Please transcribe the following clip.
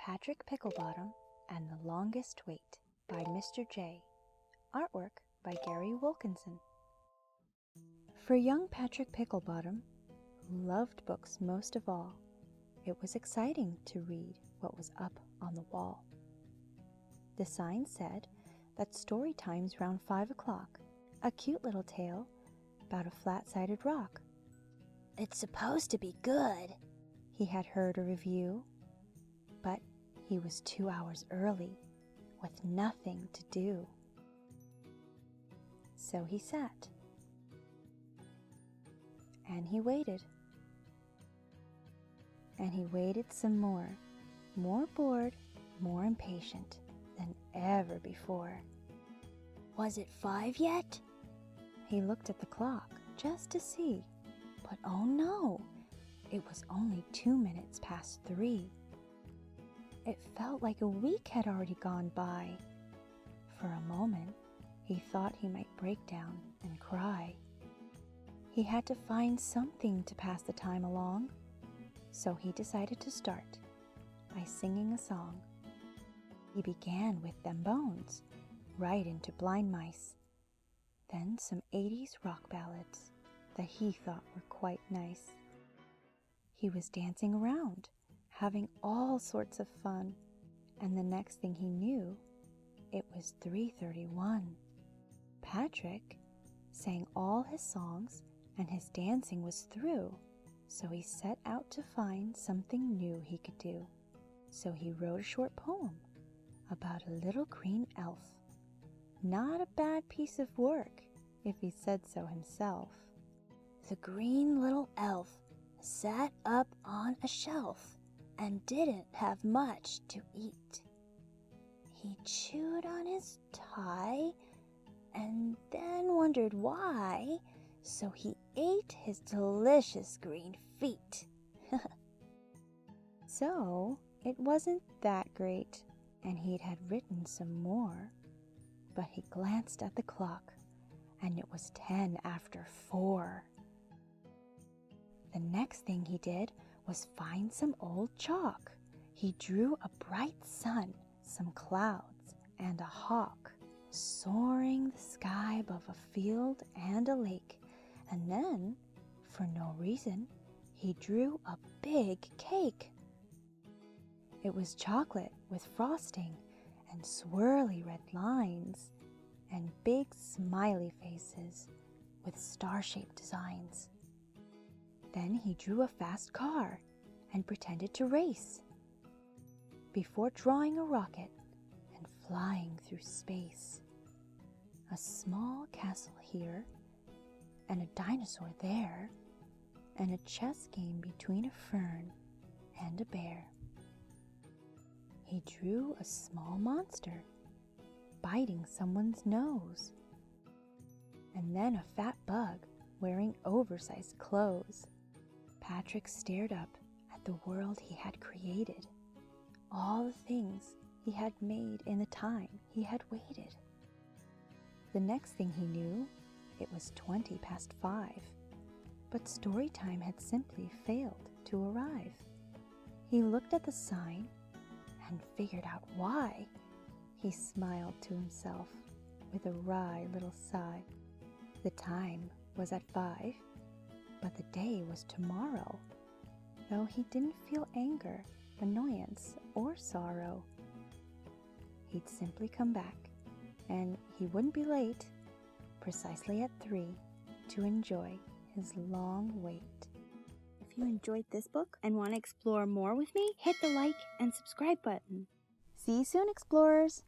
Patrick Picklebottom and the Longest Wait by Mr. J. Artwork by Gary Wilkinson. For young Patrick Picklebottom, who loved books most of all, it was exciting to read what was up on the wall. The sign said that story time's round 5 o'clock, a cute little tale about a flat-sided rock. It's supposed to be good, He had heard a review, but he was 2 hours early with nothing to do. So he sat, and he waited, and he waited some more bored, more impatient than ever before. Was it 5 yet? He looked at the clock just to see, but oh no, it was only 2 minutes past 3. It felt like a week had already gone by. For a moment, he thought he might break down and cry. He had to find something to pass the time along, so he decided to start by singing a song. He began with Them Bones, right into Blind Mice, then some 80s rock ballads that he thought were quite nice. He was dancing around, having all sorts of fun, and the next thing he knew, it was 3:31. Patrick sang all his songs and his dancing was through, so he set out to find something new he could do. So he wrote a short poem about a little green elf. Not a bad piece of work, if he said so himself. The green little elf sat up on a shelf and didn't have much to eat. He chewed on his tie and then wondered why, so he ate his delicious green feet. So it wasn't that great, and he'd had written some more, but he glanced at the clock, and it was 10 after 4. The next thing he did was find some old chalk. He drew a bright sun, some clouds, and a hawk soaring the sky above a field and a lake, and then, for no reason, he drew a big cake. It was chocolate with frosting and swirly red lines and big smiley faces with star-shaped designs. Then he drew a fast car and pretended to race before drawing a rocket and flying through space. A small castle here and a dinosaur there and a chess game between a fern and a bear. He drew a small monster biting someone's nose, and then a fat bug wearing oversized clothes. Patrick stared up at the world he had created, all the things he had made in the time he had waited. The next thing he knew, it was 20 past 5, but story time had simply failed to arrive. He looked at the sign and figured out why. He smiled to himself with a wry little sigh. The time was at 5, but the day was tomorrow, though he didn't feel anger, annoyance, or sorrow. He'd simply come back, and he wouldn't be late, precisely at 3, to enjoy his long wait. If you enjoyed this book and want to explore more with me, hit the like and subscribe button. See you soon, explorers!